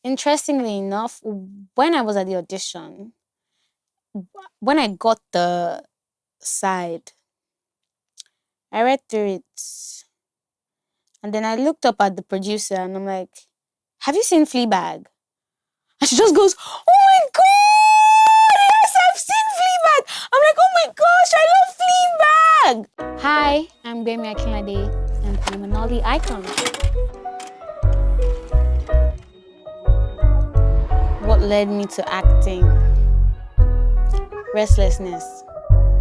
Interestingly enough, when I was at the audition, when I got the side, I read through it. And then I looked up at the producer and I'm like, have you seen Fleabag? And she just goes, oh my God, yes, I've seen Fleabag. I'm like, oh my gosh, I love Fleabag. Hi, I'm Gbemi Akinlade and I'm an Nolly icon. What led me to acting? Restlessness.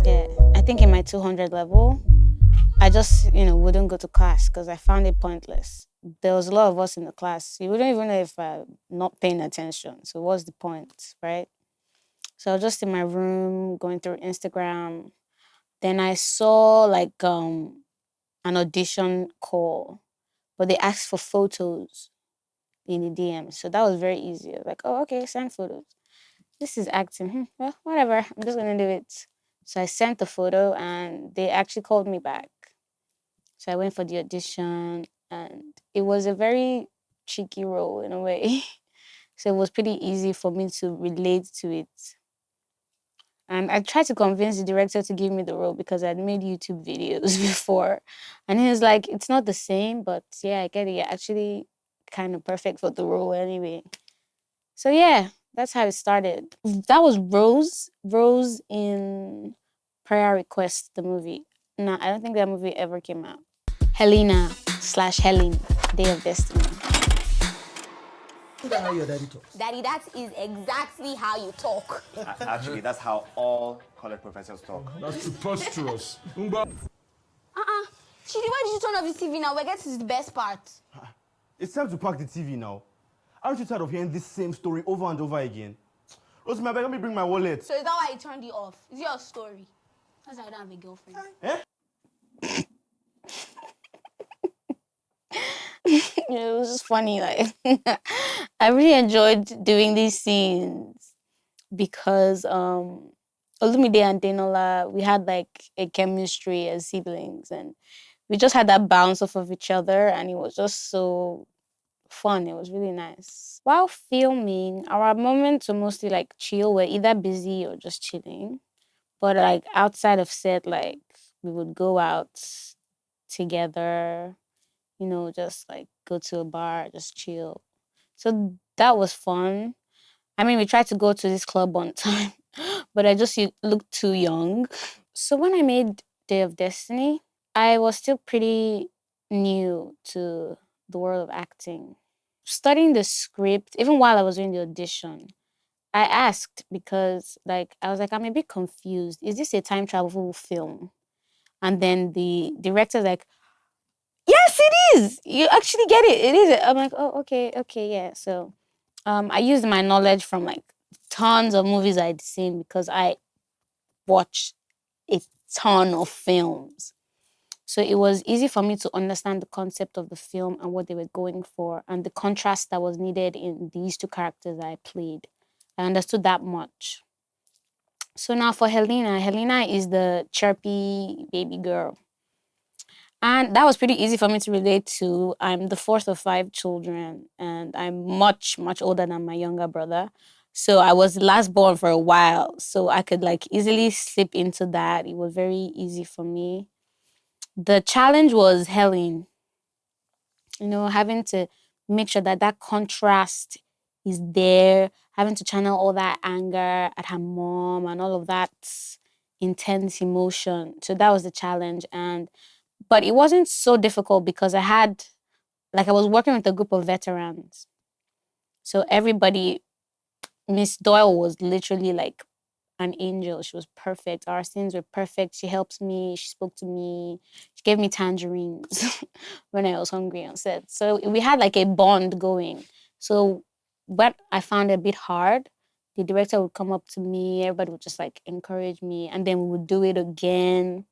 Yeah, I think in my 200 level, I just, wouldn't go to class because I found it pointless. There was a lot of us in the class. You wouldn't even know if I'm not paying attention. So what's the point, right? So I was just in my room going through Instagram. Then I saw like an audition call, but they asked for photos in the DM. So that was very easy. I was like, oh, okay, send photos. This is acting. Well, whatever. I'm just going to do it. So I sent the photo and they actually called me back. So I went for the audition and it was a very cheeky role in a way. So it was pretty easy for me to relate to it. And I tried to convince the director to give me the role because I'd made YouTube videos before. And he was like, it's not the same, but yeah, I get it. You're actually kind of perfect for the role anyway. So yeah, that's how it started. That was Rose in Prayer Request, the movie. No, I don't think that movie ever came out. Helena / Helen, Day of Destiny. Is that how your daddy talks? Daddy, that is exactly how you talk. Actually, that's how all college professors talk. That's preposterous. Chidi, why did you turn off the TV now? We're getting to the best part. It's time to pack the TV now. Aren't you tired of hearing this same story over and over again? Rosemary, let me bring my wallet. So is that why you turned it off? Is it your story? That's why I don't have a girlfriend. Eh? It was just funny. Like, I really enjoyed doing these scenes because Olumide and Denola, we had like a chemistry as siblings, and we just had that bounce off of each other, and it was just so fun. It was really nice. While filming, our moments were mostly like chill. We're either busy or just chilling. But like outside of set, like we would go out together, just like go to a bar, just chill. So that was fun. I mean, we tried to go to this club one time, but I just looked too young. So when I made Day of Destiny, I was still pretty new to the world of acting. Studying the script, even while I was doing the audition, I asked because I was like, I'm a bit confused. Is this a time travel film? And then the director's like, yes, it is. You actually get it. It is. I'm like, oh, okay, yeah. So I used my knowledge from like tons of movies I'd seen because I watch a ton of films. So it was easy for me to understand the concept of the film and what they were going for and the contrast that was needed in these two characters I played. I understood that much. So now for Helena is the chirpy baby girl. And that was pretty easy for me to relate to. I'm the fourth of 5 children and I'm much, much older than my younger brother. So I was last born for a while. So I could easily slip into that. It was very easy for me. The challenge was Helen, having to make sure that contrast is there, having to channel all that anger at her mom and all of that intense emotion. So that was the challenge. But it wasn't so difficult because I was working with a group of veterans. So everybody, Miss Doyle was literally like an angel. She was perfect. Our scenes were perfect. She helped me. She spoke to me. She gave me tangerines when I was hungry on set. So we had like a bond going. So what I found a bit hard, the director would come up to me. Everybody would just encourage me. And then we would do it again.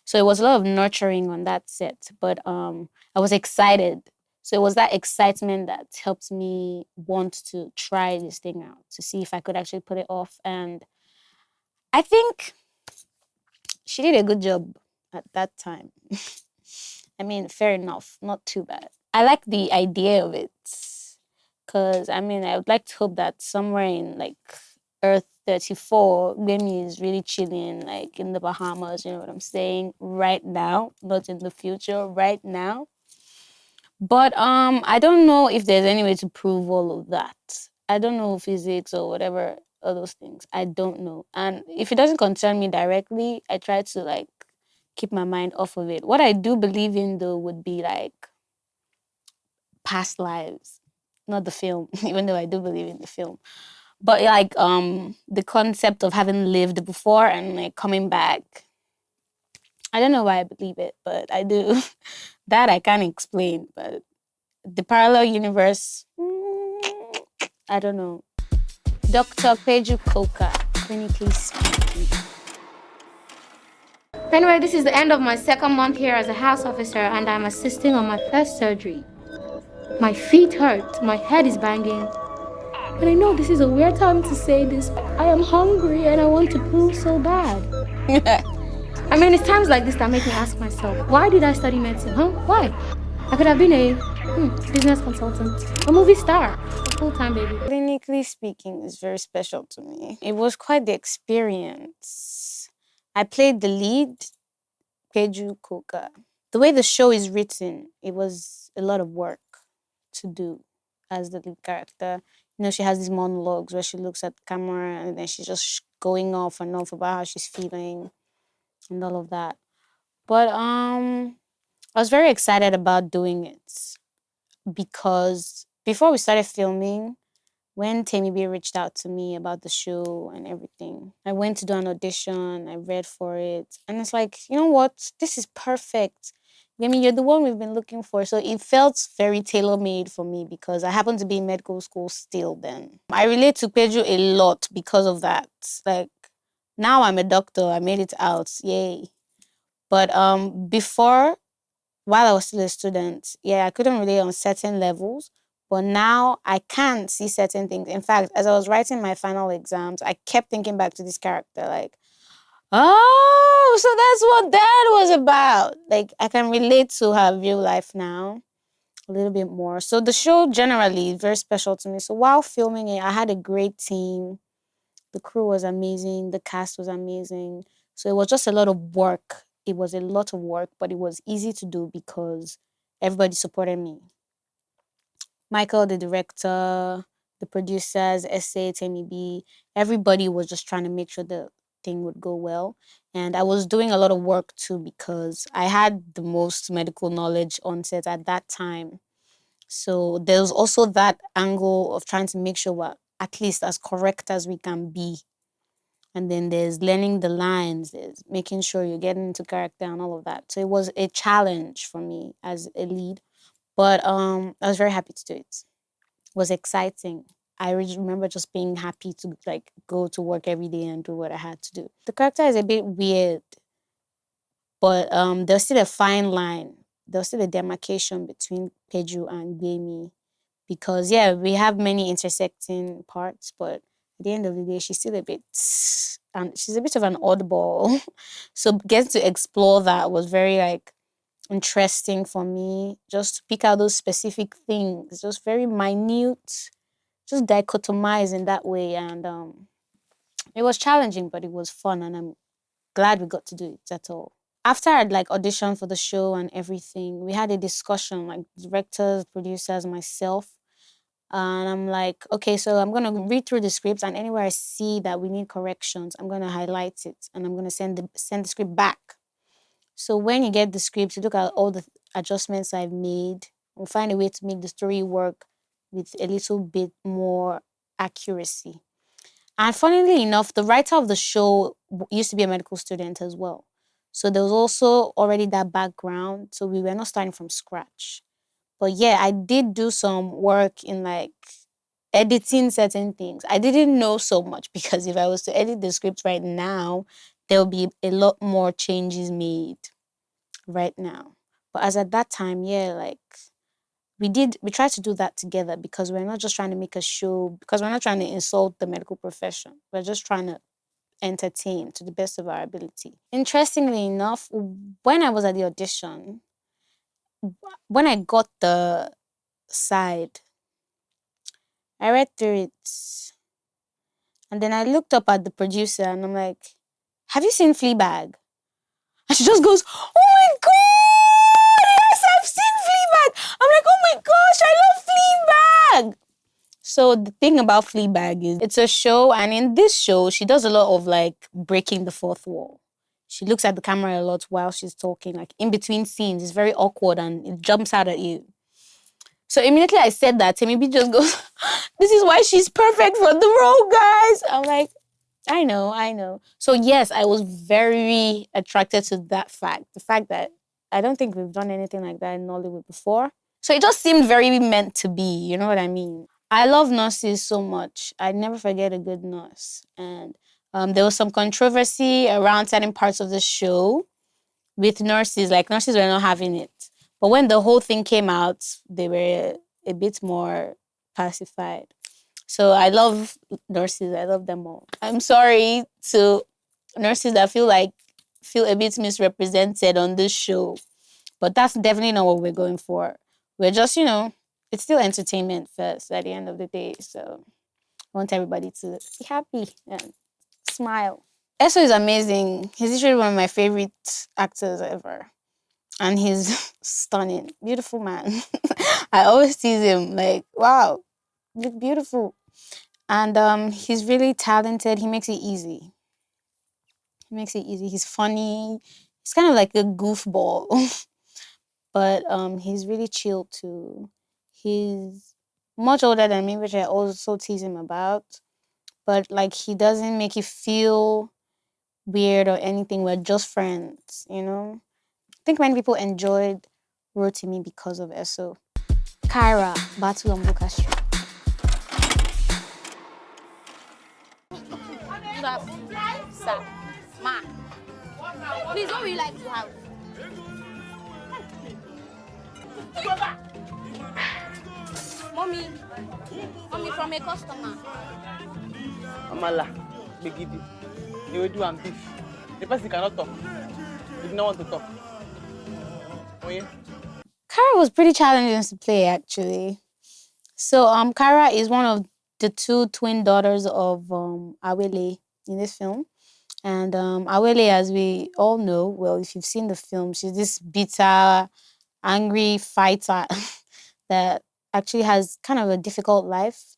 So it was a lot of nurturing on that set. But I was excited. So it was that excitement that helped me want to try this thing out, to see if I could actually put it off. And I think she did a good job at that time. I mean, fair enough, not too bad. I like the idea of it. Because, I mean, I would like to hope that somewhere in like Earth 34, Gbemi is really chilling, like in the Bahamas, you know what I'm saying? Right now, not in the future, right now. But I don't know if there's any way to prove all of that. I don't know physics or whatever all those things. I don't know. And if it doesn't concern me directly, I try to like keep my mind off of it. What I do believe in though would be like past lives, not the film, even though I do believe in the film. But like the concept of having lived before and like coming back. I don't know why I believe it, but I do. That I can't explain, but the parallel universe, I don't know. Dr. Peju Koka, clinically speaking. Anyway, this is the end of my second month here as a house officer, and I'm assisting on my first surgery. My feet hurt, my head is banging. And I know this is a weird time to say this, but I am hungry and I want to poo so bad. I mean, it's times like this that make me ask myself, why did I study medicine, huh? Why? I could have been a business consultant, a movie star, a full-time baby. Clinically speaking is very special to me. It was quite the experience. I played the lead, Peju Koka. The way the show is written, it was a lot of work to do as the lead character. You know, she has these monologues where she looks at the camera and then she's just going off and off about how she's feeling and all of that. But I was very excited about doing it because before we started filming, when Temi B reached out to me about the show and everything, I went to do an audition, I read for it, and it's like, you know what? This is perfect. I mean, you're the one we've been looking for. So it felt very tailor-made for me because I happened to be in medical school still then. I relate to Peju a lot because of that. Like, now I'm a doctor, I made it out, yay. But before, while I was still a student, yeah, I couldn't relate on certain levels. But now I can see certain things. In fact, as I was writing my final exams, I kept thinking back to this character, like, oh, so that's what that was about. Like, I can relate to her real life now a little bit more. So the show generally is very special to me. So while filming it, I had a great team. The crew was amazing. The cast was amazing. So it was just a lot of work. It was a lot of work, but it was easy to do because everybody supported me. Michael, the director, the producers, SA, Temi B, everybody was just trying to make sure the thing would go well. And I was doing a lot of work too because I had the most medical knowledge on set at that time. So there was also that angle of trying to make sure we're at least as correct as we can be. And then there's learning the lines, there's making sure you're getting into character and all of that. So it was a challenge for me as a lead. But I was very happy to do it. It was exciting. I remember just being happy to like go to work every day and do what I had to do. The character is a bit weird, but there's still a fine line. There's still a demarcation between Peju and Gbemi because yeah, we have many intersecting parts, but at the end of the day, she's still a bit, and she's a bit of an oddball. So getting to explore that was very like interesting for me, just to pick out those specific things, just very minute, just dichotomize in that way. And it was challenging, but it was fun, and I'm glad we got to do it at all. After I'd like auditioned for the show and everything, we had a discussion, like directors, producers, myself. And I'm like, okay, so I'm gonna read through the scripts, and anywhere I see that we need corrections, I'm gonna highlight it and I'm gonna send the script back. So when you get the script, you look at all the adjustments I've made, we'll find a way to make the story work with a little bit more accuracy. And funnily enough, the writer of the show used to be a medical student as well. So there was also already that background. So we were not starting from scratch. But yeah, I did do some work in like editing certain things. I didn't know so much because if I was to edit the script right now, there will be a lot more changes made right now. But as at that time, yeah, like we tried to do that together because we're not just trying to make a show, because we're not trying to insult the medical profession. We're just trying to entertain to the best of our ability. Interestingly enough, when I was at the audition, when I got the side, I read through it. And then I looked up at the producer and I'm like, have you seen Fleabag? And she just goes, oh my God, yes, I've seen Fleabag. I'm like, oh my gosh, I love Fleabag. So the thing about Fleabag is it's a show, and in this show, she does a lot of like breaking the fourth wall. She looks at the camera a lot while she's talking, like in between scenes. It's very awkward and it jumps out at you. So immediately I said that, Temibi just goes, this is why she's perfect for the role, guys. I'm like, I know. So yes, I was very attracted to that fact. The fact that I don't think we've done anything like that in Nollywood before. So it just seemed very meant to be, you know what I mean? I love nurses so much. I never forget a good nurse. And there was some controversy around certain parts of the show with nurses. Like nurses were not having it. But when the whole thing came out, they were a bit more pacified. So I love nurses. I love them all. I'm sorry to nurses that feel a bit misrepresented on this show. But that's definitely not what we're going for. We're just, it's still entertainment first at the end of the day. So I want everybody to be happy and smile. Eso is amazing. He's literally one of my favorite actors ever. And he's stunning. Beautiful man. I always tease him like, wow, you look beautiful. And he's really talented. He makes it easy. He's funny. He's kind of like a goofball. But he's really chill too. He's much older than me, which I also tease him about. But like he doesn't make you feel weird or anything. We're just friends, I think many people enjoyed Rotimi because of Eso. Kaira, Battle on Buka Street. Sir, ma. Please, what would you like to have? Mommy, from a customer. Amala, Begidi, they will do and beef. The person cannot talk. They do not want to talk. Oh yeah? Kaira was pretty challenging to play, actually. So, Kaira is one of the two twin daughters of Awele in this film. And Awele, as we all know, well, if you've seen the film, she's this bitter, angry fighter that actually has kind of a difficult life.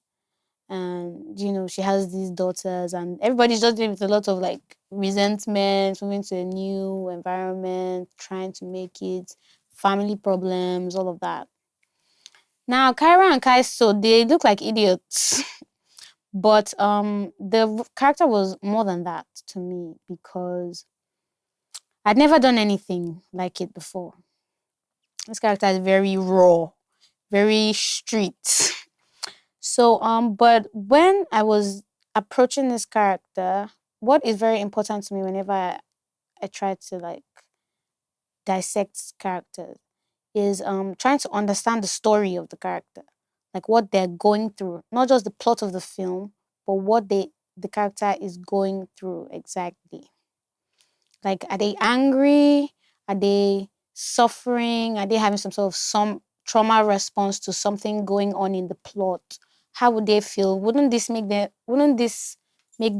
And, she has these daughters and everybody's just dealing with a lot of like resentment, moving to a new environment, trying to make it, family problems, all of that. Now, Kaira and Kaiso, they look like idiots. But the character was more than that to me because I'd never done anything like it before. This character is very raw, very street. So, but when I was approaching this character, what is very important to me whenever I try to like dissect characters is trying to understand the story of the character, like what they're going through, not just the plot of the film, but what the character is going through exactly. Like, are they angry? Are they suffering? Are they having some trauma response to something going on in the plot? How would they feel? Wouldn't this make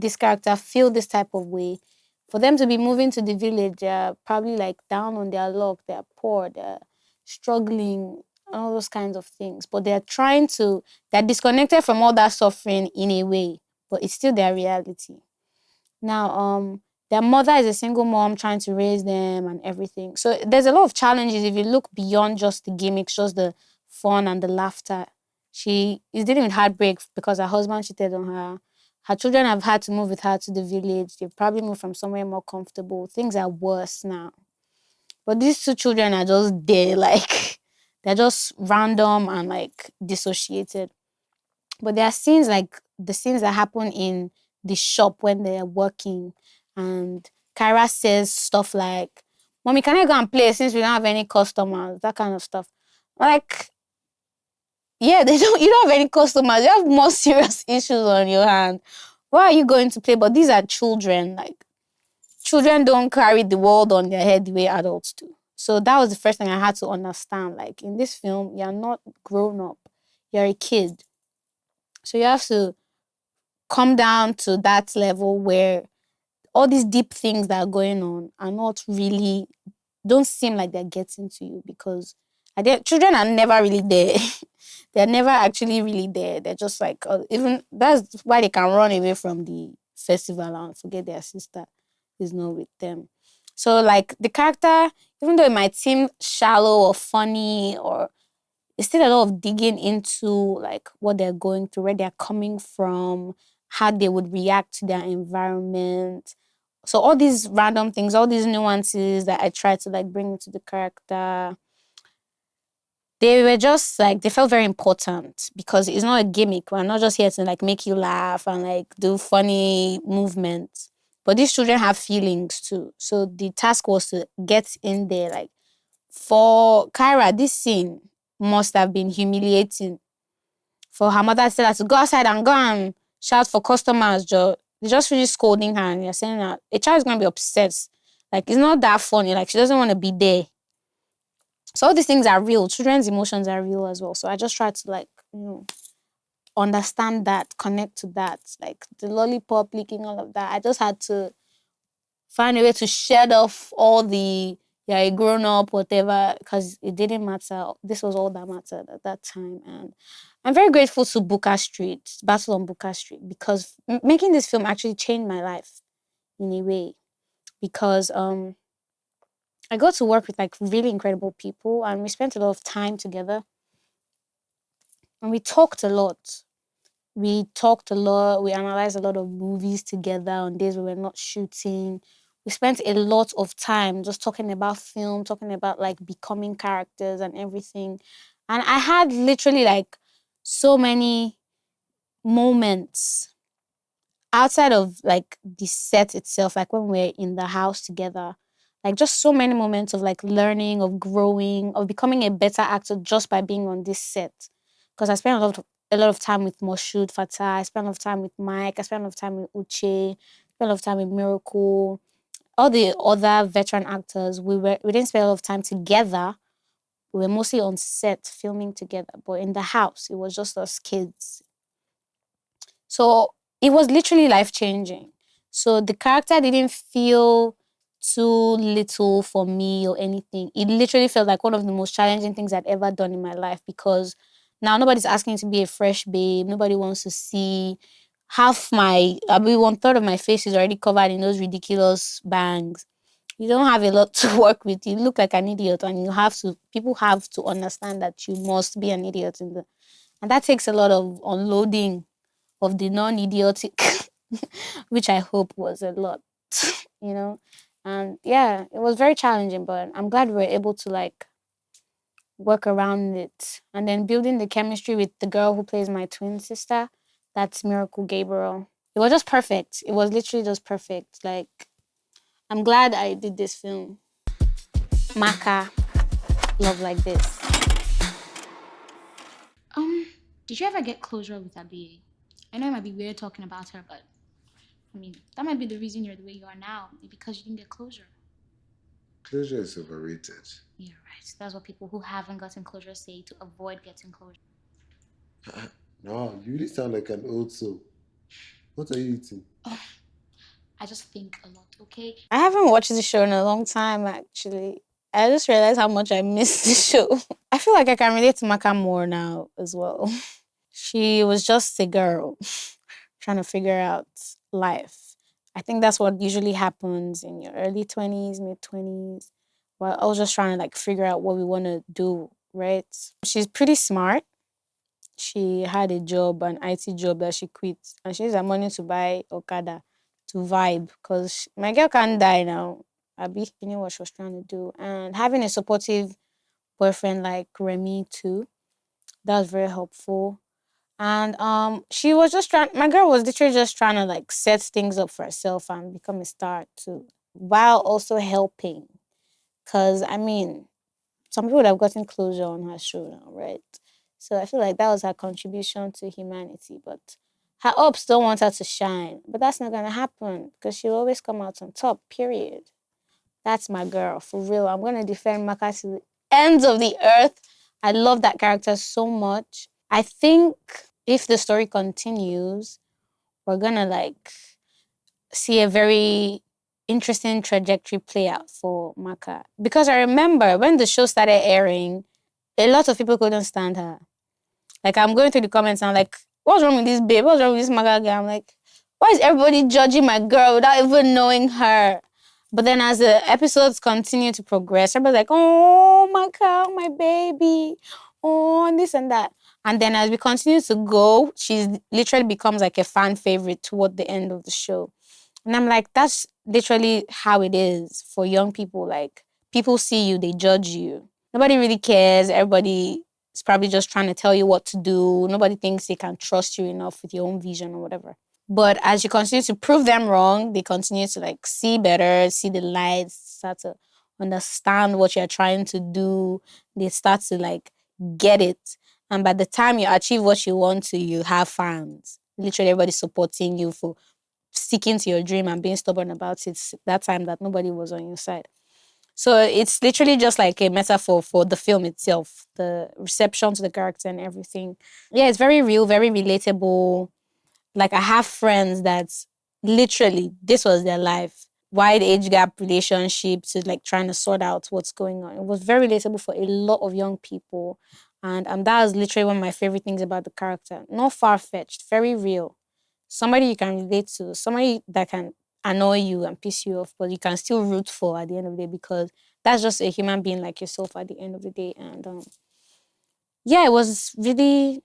this character feel this type of way? For them to be moving to the village, they're probably like down on their luck, they're poor, they're struggling, all those kinds of things. But they're disconnected from all that suffering in a way, but it's still their reality. Now, their mother is a single mom trying to raise them and everything. So there's a lot of challenges if you look beyond just the gimmicks, just the fun and the laughter. She is dealing with heartbreak because her husband cheated on her. Her children have had to move with her to the village. They've probably moved from somewhere more comfortable. Things are worse now. But these two children are just there, like, they're just random and, like, dissociated. But there are scenes, like, the scenes that happen in the shop when they're working. And Kaira says stuff like, Mommy, can I go and play since we don't have any customers? That kind of stuff. Like, yeah, you don't have any customers. You have more serious issues on your hand. Why are you going to play? But these are children. Like, children don't carry the world on their head the way adults do. So that was the first thing I had to understand. Like, in this film, you're not grown up. You're a kid. So you have to come down to that level where all these deep things that are going on are not really, don't seem like they're getting to you, because children are never really there. They're never actually really there. They're just like, even that's why they can run away from the festival and forget their sister is not with them. So like the character, even though it might seem shallow or funny, or it's still a lot of digging into like what they're going through, where they're coming from, how they would react to their environment. So all these random things, all these nuances that I try to like bring into the character, they were just like, they felt very important, because it's not a gimmick. We're not just here to like make you laugh and like do funny movements. But these children have feelings too. So the task was to get in there. Like for Kaira, this scene must have been humiliating. For her mother said her to go outside and go and shout for customers. They just finished scolding her, and you're saying that a child is going to be upset. Like, it's not that funny. Like, she doesn't want to be there. So all these things are real. Children's emotions are real as well. So I just try to like, understand that, connect to that. Like the lollipop licking, all of that. I just had to find a way to shed off all the, yeah, a grown up, whatever, because it didn't matter. This was all that mattered at that time. And I'm very grateful to Buka Street, Battle on Buka Street, because making this film actually changed my life in a way. Because I got to work with like really incredible people, and we spent a lot of time together. And we talked a lot. We talked a lot. We analyzed a lot of movies together on days we were not shooting. We spent a lot of time just talking about film, talking about like becoming characters and everything. And I had literally like so many moments outside of like the set itself, like when we're in the house together, like just so many moments of like learning, of growing, of becoming a better actor just by being on this set. Because I spent a lot of time with Moshood Fatah, I spent a lot of time with Mike, I spent a lot of time with Uche, spent a lot of time with Miracle, all the other veteran actors. We didn't spend a lot of time together. We were mostly on set filming together, but in the house, it was just us kids. So it was literally life-changing. So the character didn't feel too little for me or anything. It literally felt like one of the most challenging things I'd ever done in my life, because now nobody's asking to be a fresh babe. Nobody wants to see one third of my face is already covered in those ridiculous bangs. You don't have a lot to work with. You look like an idiot, and people have to understand that you must be an idiot and that takes a lot of unloading of the non-idiotic, which I hope was a lot, you know? And yeah, it was very challenging, but I'm glad we were able to like work around it. And then building the chemistry with the girl who plays my twin sister, that's Miracle Gabriel. It was just perfect. It was literally just perfect. Like, I'm glad I did this film. Maka, Love Like This. Did you ever get closure with Abiye? I know it might be weird talking about her, but I mean, that might be the reason you're the way you are now, because you didn't get closure. Closure is overrated. Yeah, right. That's what people who haven't gotten closure say to avoid getting closure. No, you really sound like an old soul. What are you eating? I just think a lot, okay? I haven't watched the show in a long time, actually. I just realized how much I missed the show. I feel like I can relate to Maka more now as well. She was just a girl trying to figure out life. I think that's what usually happens in your early 20s, mid 20s. Well, I was just trying to like figure out what we want to do, right? She's pretty smart. She had a job, an IT job that she quit, and she used her money to buy Okada to vibe, because my girl can't die now. Abi, you know what she was trying to do. And having a supportive boyfriend like Remy too, that was very helpful. And she was just trying, my girl was literally just trying to like set things up for herself and become a star too, while also helping. Because I mean, some people would have gotten closure on her show now, right? So I feel like that was her contribution to humanity. But her ups don't want her to shine. But that's not gonna happen, because she'll always come out on top, period. That's my girl, for real. I'm gonna defend Maka to the ends of the earth. I love that character so much. I think if the story continues, we're gonna like see a very interesting trajectory play out for Maka. Because I remember when the show started airing, a lot of people couldn't stand her. Like, I'm going through the comments and I'm like, what's wrong with this babe? What's wrong with this Maka girl? I'm like, why is everybody judging my girl without even knowing her? But then as the episodes continue to progress, everybody's like, oh, Maka, my baby. Oh, and this and that. And then as we continue to go, she's literally becomes like a fan favorite toward the end of the show. And I'm like, that's literally how it is for young people. Like, people see you, they judge you. Nobody really cares. Everybody is probably just trying to tell you what to do. Nobody thinks they can trust you enough with your own vision or whatever. But as you continue to prove them wrong, they continue to like see better, see the lights, start to understand what you're trying to do. They start to like get it. And by the time you achieve what you want to, you have fans. Literally everybody supporting you for sticking to your dream and being stubborn about it that time that nobody was on your side. So it's literally just like a metaphor for the film itself, the reception to the character and everything. Yeah, it's very real, very relatable. Like, I have friends that literally this was their life. Wide age gap relationship to like trying to sort out what's going on. It was very relatable for a lot of young people. And that was literally one of my favorite things about the character. Not far-fetched, very real. Somebody you can relate to, somebody that can annoy you and piss you off, but you can still root for at the end of the day because that's just a human being like yourself at the end of the day. And yeah, it was really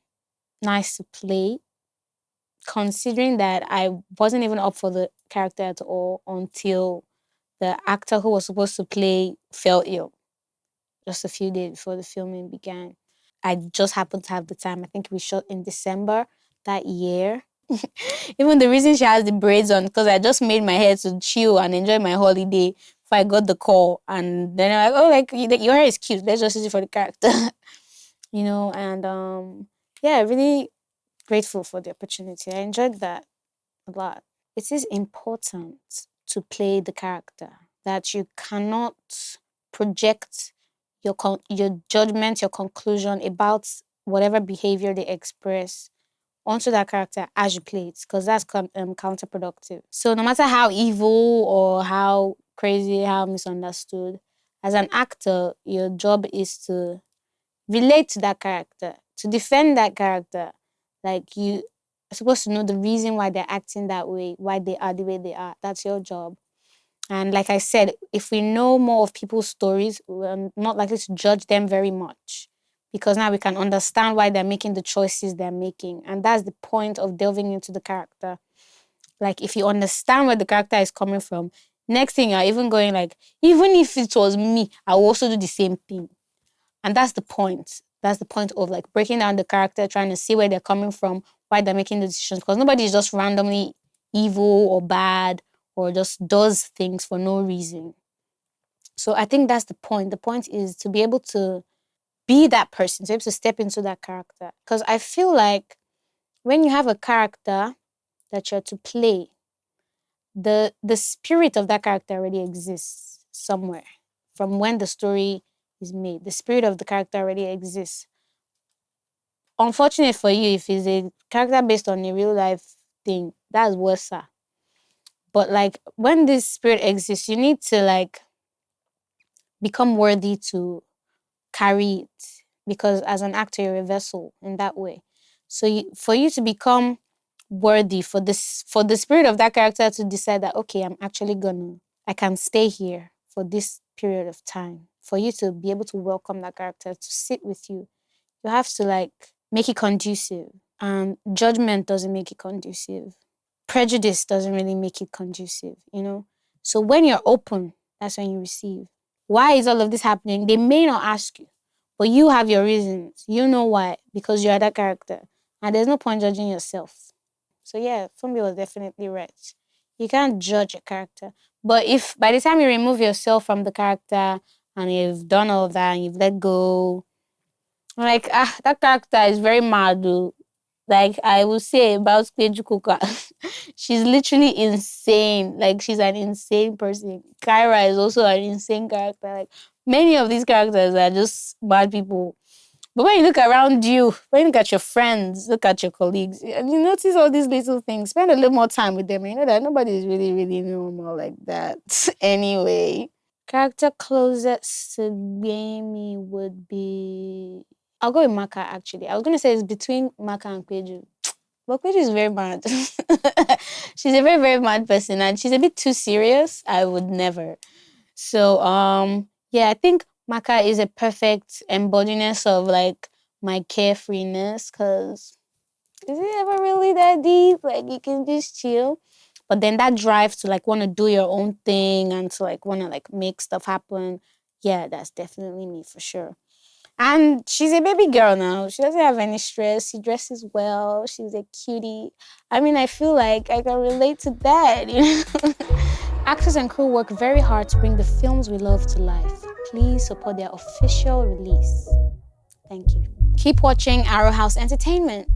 nice to play, considering that I wasn't even up for the character at all until the actor who was supposed to play fell ill just a few days before the filming began. I just happened to have the time. I think we shot in December that year. Even the reason she has the braids on, because I just made my hair to chill and enjoy my holiday before I got the call. And then I'm like, oh, like, your hair is cute. Let's just use it for the character. And yeah, really grateful for the opportunity. I enjoyed that a lot. It is important to play the character, that you cannot project your judgment, your conclusion about whatever behavior they express onto that character as you play it, because that's counterproductive. So no matter how evil or how crazy, how misunderstood, as an actor, your job is to relate to that character, to defend that character. Like, you are supposed to know the reason why they're acting that way, why they are the way they are. That's your job. And like I said, if we know more of people's stories, we're not likely to judge them very much, because now we can understand why they're making the choices they're making. And that's the point of delving into the character. Like, if you understand where the character is coming from, next thing you're even going like, even if it was me, I will also do the same thing. And that's the point. That's the point of like breaking down the character, trying to see where they're coming from, why they're making the decisions. Because nobody is just randomly evil or bad or just does things for no reason. So I think that's the point. The point is to be able to be that person, to be able to step into that character. Because I feel like when you have a character that you're to play, the spirit of that character already exists somewhere from when the story is made. The spirit of the character already exists. Unfortunate for you, if it's a character based on a real life thing, that's worse. But like, when this spirit exists, you need to like become worthy to carry it, because as an actor, you're a vessel in that way. So for you to become worthy, for the spirit of that character to decide that, okay, I can stay here for this period of time. For you to be able to welcome that character to sit with you, you have to like make it conducive. And judgment doesn't make it conducive. Prejudice doesn't really make it conducive, So when you're open, that's when you receive. Why is all of this happening? They may not ask you, but you have your reasons. You know why, because you're that character. And there's no point judging yourself. So yeah, Funke was definitely right. You can't judge a character. But if by the time you remove yourself from the character and you've done all of that and you've let go, like, that character is very mad, though. Like, I will say about Peju, she's literally insane. Like, she's an insane person. Kaira is also an insane character. Like, many of these characters are just bad people. But when you look around you, when you look at your friends, look at your colleagues, and you notice all these little things, spend a little more time with them, and you know that nobody is really, really normal like that. Anyway, character closest to Gbemi would be... I'll go with Maka, actually. I was going to say it's between Maka and Peju. But Peju is very mad. She's a very, very mad person, and she's a bit too serious. I would never. So, yeah, I think Maka is a perfect embodiment of like my carefreeness, because is it ever really that deep? Like you can just chill. But then that drive to like want to do your own thing and to like want to like make stuff happen. Yeah, that's definitely me for sure. And she's a baby girl now. She doesn't have any stress. She dresses well. She's a cutie. I mean, I feel like I can relate to that, you know? Actors and crew work very hard to bring the films we love to life. Please support their official release. Thank you. Keep watching Arrow House Entertainment.